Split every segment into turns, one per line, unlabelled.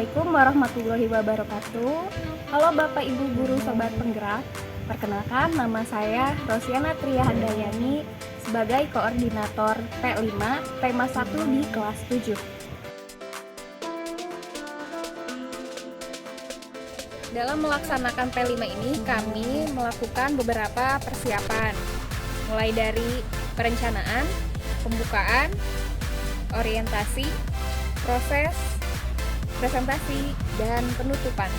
Assalamualaikum warahmatullahi wabarakatuh. Halo Bapak Ibu Guru Sobat Penggerak. Perkenalkan, nama saya Rosiana Tria Handayani sebagai koordinator P5 tema 1 di kelas 7. Dalam melaksanakan P5 ini kami melakukan beberapa persiapan, mulai dari perencanaan, pembukaan, orientasi, proses, presentasi, dan penutupan.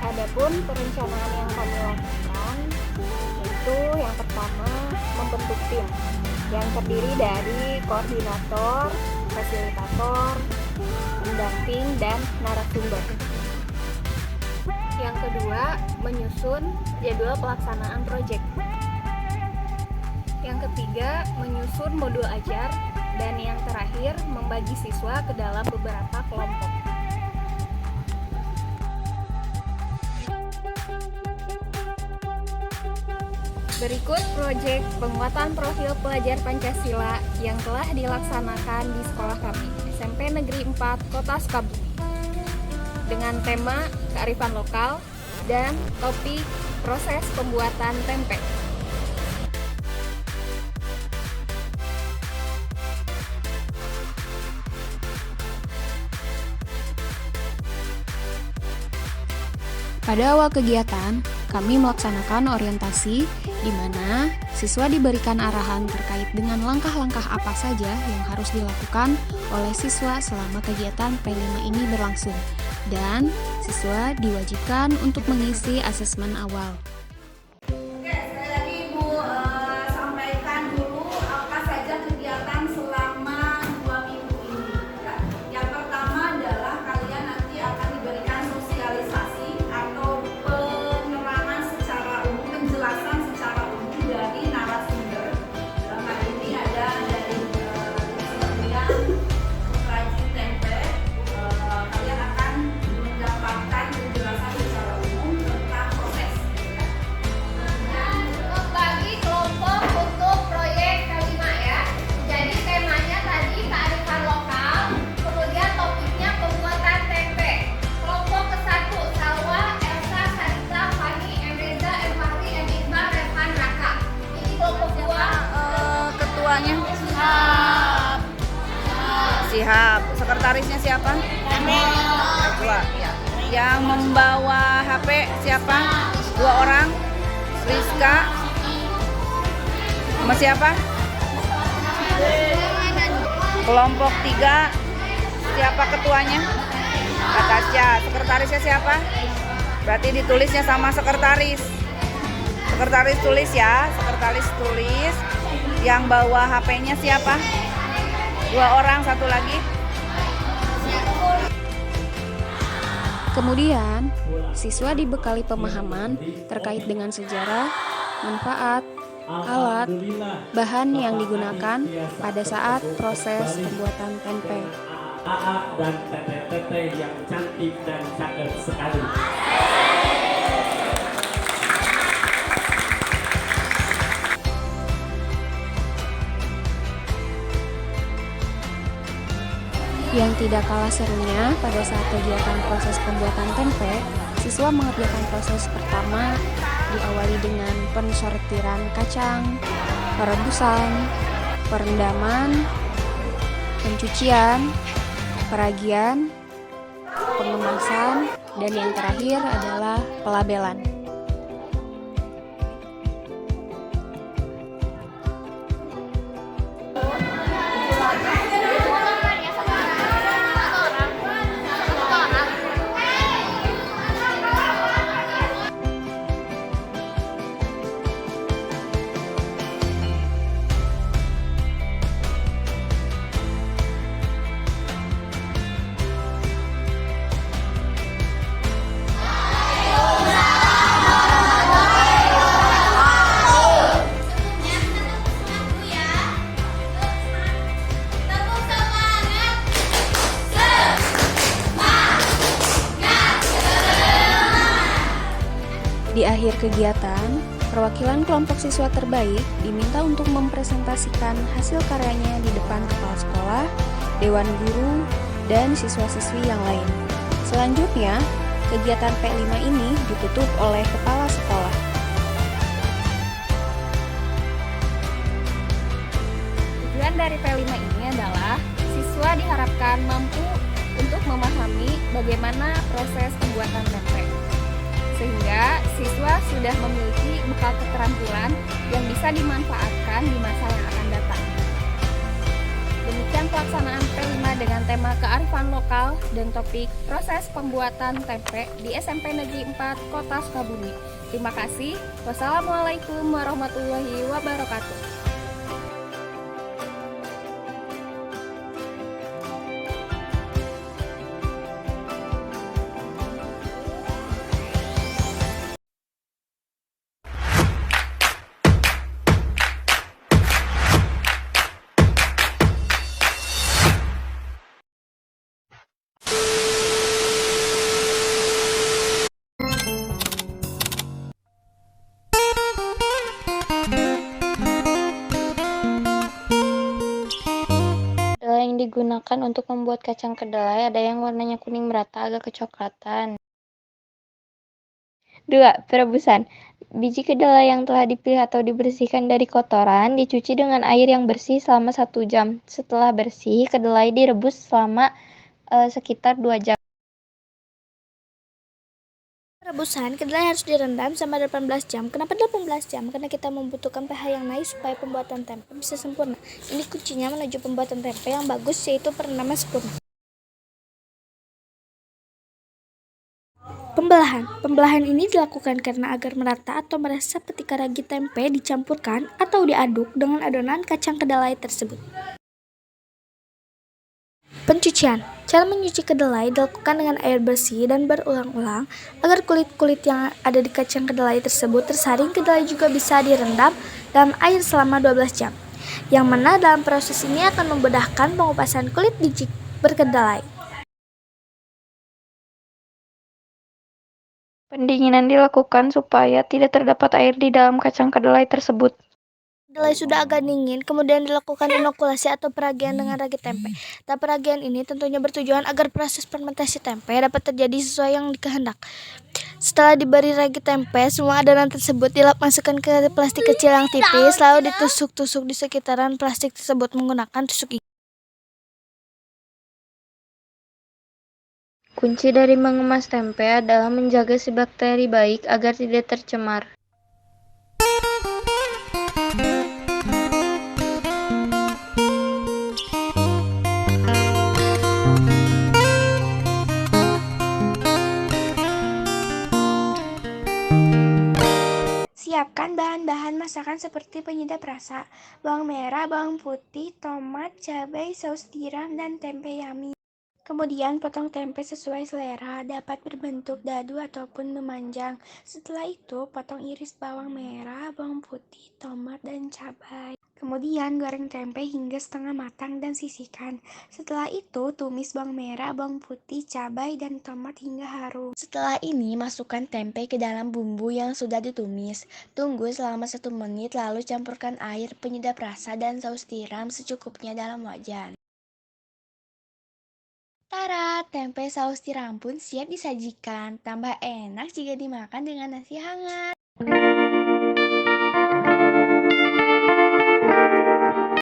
Adapun perencanaan yang kami lakukan itu yang pertama membentuk tim yang terdiri dari koordinator, fasilitator, pendamping, dan narasumber. Yang kedua, menyusun jadwal pelaksanaan proyek. Yang ketiga, menyusun modul ajar, dan yang terakhir, membagi siswa ke dalam beberapa kelompok. Berikut proyek penguatan profil pelajar Pancasila yang telah dilaksanakan di sekolah kami, SMP Negeri 4 Kota Sukabumi, dengan tema kearifan lokal dan topik proses pembuatan tempe.
Pada awal kegiatan, kami melaksanakan orientasi di mana siswa diberikan arahan terkait dengan langkah-langkah apa saja yang harus dilakukan oleh siswa selama kegiatan P5 ini berlangsung. Dan siswa diwajibkan untuk mengisi asesmen awal.
Oke, sekali lagi Ibu sampaikan dulu apa saja kegiatan selama 2 minggu ini. Ya. Yang pertama adalah kalian nanti akan diberikan sosialisasi atau penerangan secara umum, penjelasan secara umum dari narasumber. Dalam hal ini ada dari kementerian pengrajin tempe. Kalian akan mendapatkan penjelasan secara umum tentang proses. Ya.
Dan bagi kelompok untuk proyek P5 ya. Jadi temanya tadi kearifan lokal, kemudian topiknya pembuatan tempe. Kelompok ke-1 Salwa, Elsa, Sarita, Fani, Emreza, Empati, Iqbal, Rehan, Raka. Ini kelompok 2.
Ketuanya Sihab. Sekretarisnya siapa? Dua. Ya. Yang membawa HP siapa? 2 orang. Rizka. Sama siapa? Kelompok 3. Siapa ketuanya? Natasha. Sekretarisnya siapa? Berarti ditulisnya sama sekretaris. Sekretaris tulis ya. Sekretaris tulis. Yang bawa HP-nya siapa? 2 orang, satu lagi.
Kemudian, siswa dibekali pemahaman terkait dengan sejarah, manfaat, alat, bahan yang digunakan pada saat proses pembuatan tempe.
AA dan tete-tete yang cantik dan cakep sekali.
Yang tidak kalah serunya, pada saat kegiatan proses pembuatan tempe, siswa mengerjakan proses pertama diawali dengan pensortiran kacang, perebusan, perendaman, pencucian, peragian, pengemasan, dan yang terakhir adalah pelabelan. Di akhir kegiatan, Perwakilan kelompok siswa terbaik diminta untuk mempresentasikan hasil karyanya di depan kepala sekolah, dewan guru, dan siswa-siswi yang lain. Selanjutnya, kegiatan P5 ini ditutup oleh kepala sekolah.
Tujuan dari P5 ini adalah siswa diharapkan mampu untuk memahami bagaimana proses pembuatan tempe, sehingga siswa sudah memiliki bekal keterampilan yang bisa dimanfaatkan di masa yang akan datang. Demikian pelaksanaan P5 dengan tema kearifan lokal dan topik proses pembuatan tempe di SMP Negeri 4 Kota Sukabumi. Terima kasih. Wassalamualaikum warahmatullahi wabarakatuh.
Kedelai yang digunakan untuk membuat kacang kedelai ada yang warnanya kuning merata agak kecoklatan. 2. Perebusan. Biji kedelai yang telah dipilih atau dibersihkan dari kotoran dicuci dengan air yang bersih selama 1 jam. Setelah bersih, kedelai direbus selama sekitar 2 jam.
Rebusan, kedelai harus direndam selama 18 jam. Kenapa 18 jam? Karena kita membutuhkan pH yang naik supaya pembuatan tempe bisa sempurna. Ini kuncinya menuju pembuatan tempe yang bagus, yaitu perendaman sempurna. Pembelahan ini dilakukan karena agar merata atau meresap ketika ragi tempe dicampurkan atau diaduk dengan adonan kacang kedelai tersebut. Pencucian. Cara mencuci kedelai dilakukan dengan air bersih dan berulang-ulang agar kulit-kulit yang ada di kacang kedelai tersebut tersaring. Kedelai juga bisa direndam dalam air selama 12 jam, yang mana dalam proses ini akan memudahkan pengupasan kulit biji berkedelai.
Pendinginan dilakukan supaya tidak terdapat air di dalam kacang kedelai tersebut.
Kedelai sudah agak dingin, kemudian dilakukan inokulasi atau peragian dengan ragi tempe. Tahap peragian ini tentunya bertujuan agar proses fermentasi tempe dapat terjadi sesuai yang dikehendak. Setelah diberi ragi tempe, semua adonan tersebut dimasukkan ke plastik kecil yang tipis, lalu ditusuk-tusuk di sekitaran plastik tersebut menggunakan tusuk gigi.
Kunci dari mengemas tempe adalah menjaga si bakteri baik agar tidak tercemar.
Siapkan bahan-bahan masakan seperti penyedap rasa, bawang merah, bawang putih, tomat, cabai, saus tiram, dan tempe yummy. Kemudian potong tempe sesuai selera, dapat berbentuk dadu ataupun memanjang. Setelah itu potong iris bawang merah, bawang putih, tomat, dan cabai. Kemudian goreng tempe hingga setengah matang dan sisihkan. Setelah itu tumis bawang merah, bawang putih, cabai, dan tomat hingga harum. Setelah ini masukkan tempe ke dalam bumbu yang sudah ditumis. Tunggu selama 1 menit lalu campurkan air, penyedap rasa, dan saus tiram secukupnya dalam wajan. Tara, tempe saus tiram pun siap disajikan. Tambah enak jika dimakan dengan nasi hangat.